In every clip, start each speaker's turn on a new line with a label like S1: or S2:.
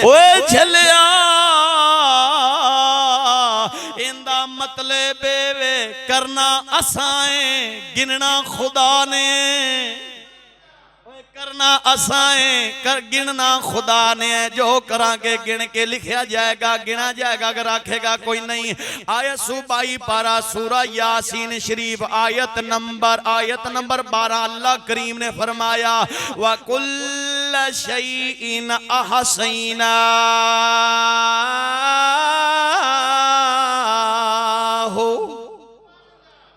S1: اوے جھلیا اندہ مطلب وے کرنا اسائیں گننا خدا نے کرنا اسائیں گننا خدا نے جو کرا کے گن کے لکھیا جائے گا گنا جائے گا اگر آکھے گا کوئی نہیں آیت صوبائی پارا سورہ یاسین شریف آیت نمبر 12 اللہ کریم نے فرمایا وَكُلَّ شَيْءٍ أَحْصَيْنَاهُ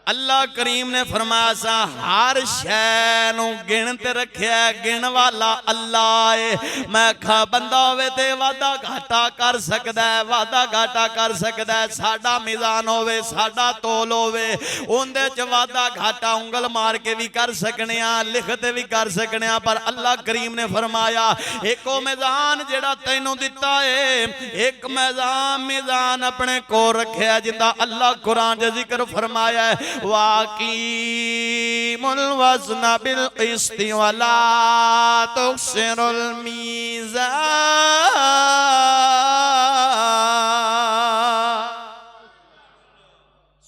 S1: اللہ کریم نے فرمایا سا ہر شے نو گنتے رکھیا ہے گن والا اللہ ہے میں کھا بندہ ہوئے تے وعدہ گھاٹا کر سکدا ہے وعدہ گھاٹا کر سکدا ہے ساڈا میزان ہوئے ساڈا تول ہوئے اوندے چ وعدہ گھاٹا انگل مار کے بھی کر سکنے ہاں لکھتے بھی کر سکنے ہاں پر اللہ کریم نے فرمایا ایکو میزان جڑا تینوں دیتا ہے ایک میزان اپنے کو رکھیا جندہ اللہ قرآن جے ذکر فرمایا ہے وَاقِيمُوا الْوَزْنَ بِالْقِسْطِ وَلَا تُخْسِرُوا الْمِيزَانَ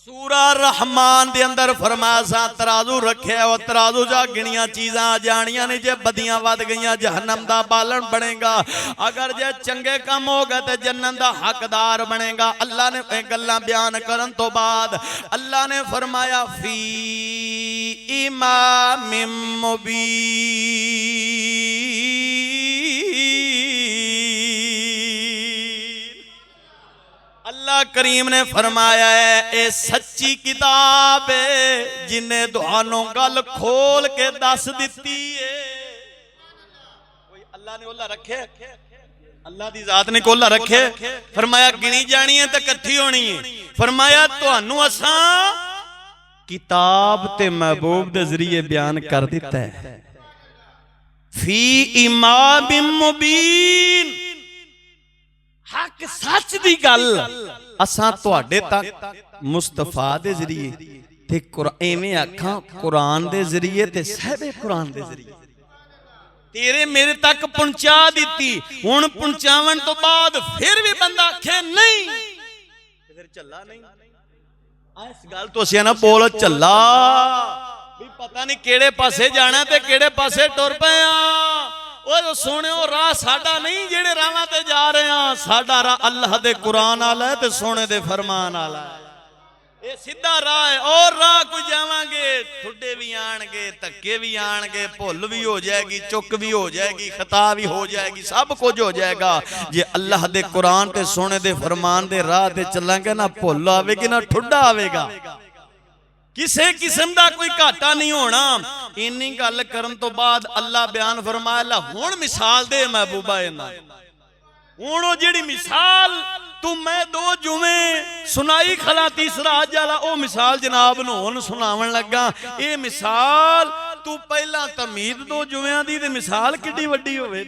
S1: سورہ رحمان دے اندر فرمایا سا ترازو رکھے اور ترازو جا گنیاں چیزاں جانیاں نہیں جے بدیاں ود گئیاں جہنم دا بالن بنے گا اگر جے چنگے کم ہو گئے تے جنت دا حقدار بنے گا اللہ نے گلاں بیان کرن تو بعد اللہ نے فرمایا فی امام مبین اللہ کریم نے فرمایا ہے اے سچی کتاب ہے جنہیں دعانوں گل کھول کے دس دیتی ہے کوئی اللہ نے اللہ رکھے اللہ دی ذات نے کو اللہ رکھے فرمایا گنی جانی ہے تو کٹھی ہونی ہے فرمایا تو انو اساں کتاب تے محبوب دے ذریعے بیان کر دیتا ہے فی امام مبین حق سچ دی گل اساں تواڈے تک مصطفیٰ دے ذریعے تے ایویں آکھاں قرآن دے ذریعے تے صحیح قرآن دے ذریعے تیرے میرے تک پہنچا دیتی ہن پہنچاون تو بعد پھر بھی بندہ آکھے نہیں پھر چلا نہیں اس گل تو اسی نہ بول چلا بھی پتہ نہیں کیڑے پاسے جانا تے کیڑے پاسے ٹر پے وہ سونے وہ راہ ساڑھا نہیں جیڑے راہ تے جا رہے ہیں ساڑھا راہ اللہ دے قرآن آلہ ہے تے سونے دے فرمان آلہ ہے یہ سیدھا راہ ہے اور راہ کوئی جاواں گے تھوڑے بھی آنگے تکے بھی آنگے پھول بھی ہو جائے گی چک بھی ہو جائے گی خطا بھی ہو جائے گی سب کچھ ہو جائے گا یہ اللہ دے قرآن تے سونے دے فرمان دے راہ تے چلیں گے نہ پھول آوے گی نہ ٹھڈا آوے گا کسے قسم دا کوئی گھاٹا نہیں ہونا انہی گل کرن تو بعد اللہ بیان فرمایا اللہ ہون مثال دے محبوبہ اینا ہونو جیڑی مثال تو میں دو جمعے سنائی کھلا تیسرا جالا او مثال جناب نو ہون سناون لگا اے مثال تو پہلا تمید دو جمعیاں دی مثال کٹی وڈی ہوئے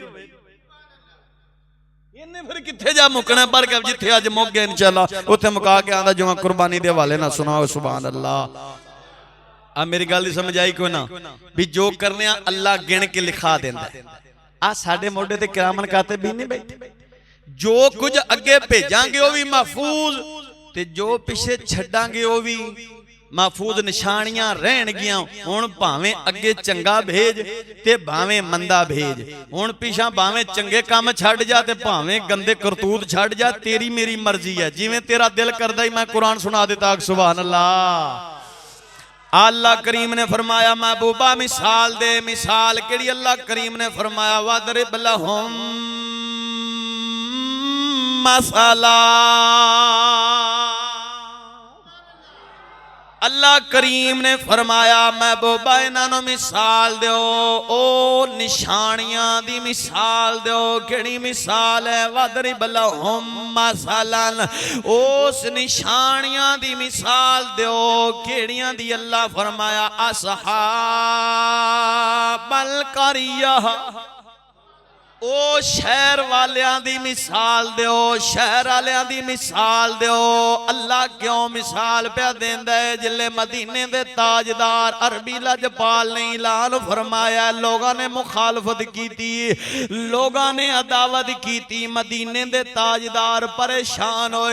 S1: انہیں پھر کتھے جا مکنے پر کہ جتھے آج موک گئے انشاءاللہ اتھے مکا کے آندھا جو میں قربانی دے والے نہ سناؤ سبحان اللہ اب میری گل دی سمجھ آئی کوئی نہ بھی جو کرنے اللہ گن کے لکھا دیندہ ہے آج ساڑھے موڑے تے کرامن کہتے بھی نہیں بیٹھے جو کچھ اگے بھیجاں گے وہ بھی محفوظ تے جو پیچھے چھڑاں گے وہ بھی محفوظ نشانیاں رہن گیاں ہون بھاویں اگے چنگا بھیج تے بھاویں مندہ بھیج ہون پیچھا بھاویں چنگے کام چھڑ جا تے بھاویں گندے کرتوت چھڑ جا تیری میری مرضی ہے جی میں تیرا دل کردہ ہی میں قرآن سنا دیتا سبحان اللہ اللہ کریم نے فرمایا محبوبہ مثال دے مثال کیڑی اللہ کریم نے فرمایا وَضْرِبْ لَهُمْ مَثَلًا اللہ کریم نے فرمایا محبوبہ انہوں مثال دیو او نشانیاں دی مثال دیو کیڑی مثال ہے وَضْرِبْ لَهُمْ مَثَلًا اس نشانیاں دی مثال دیو کیڑیاں دی اللہ فرمایا اصحاب القریہ او شہر والیاں دی مثال دیو، شہر والیاں دی مثال دیو۔ اللہ کیوں مثال پہ دیندا ہے؟ جلے مدینے دے تاجدار عربی لجپال نے اعلان فرمایا، لوگاں نے مخالفت کیتی، لوگاں نے عداوت کیتی، مدینے دے تاجدار پریشان ہوئے۔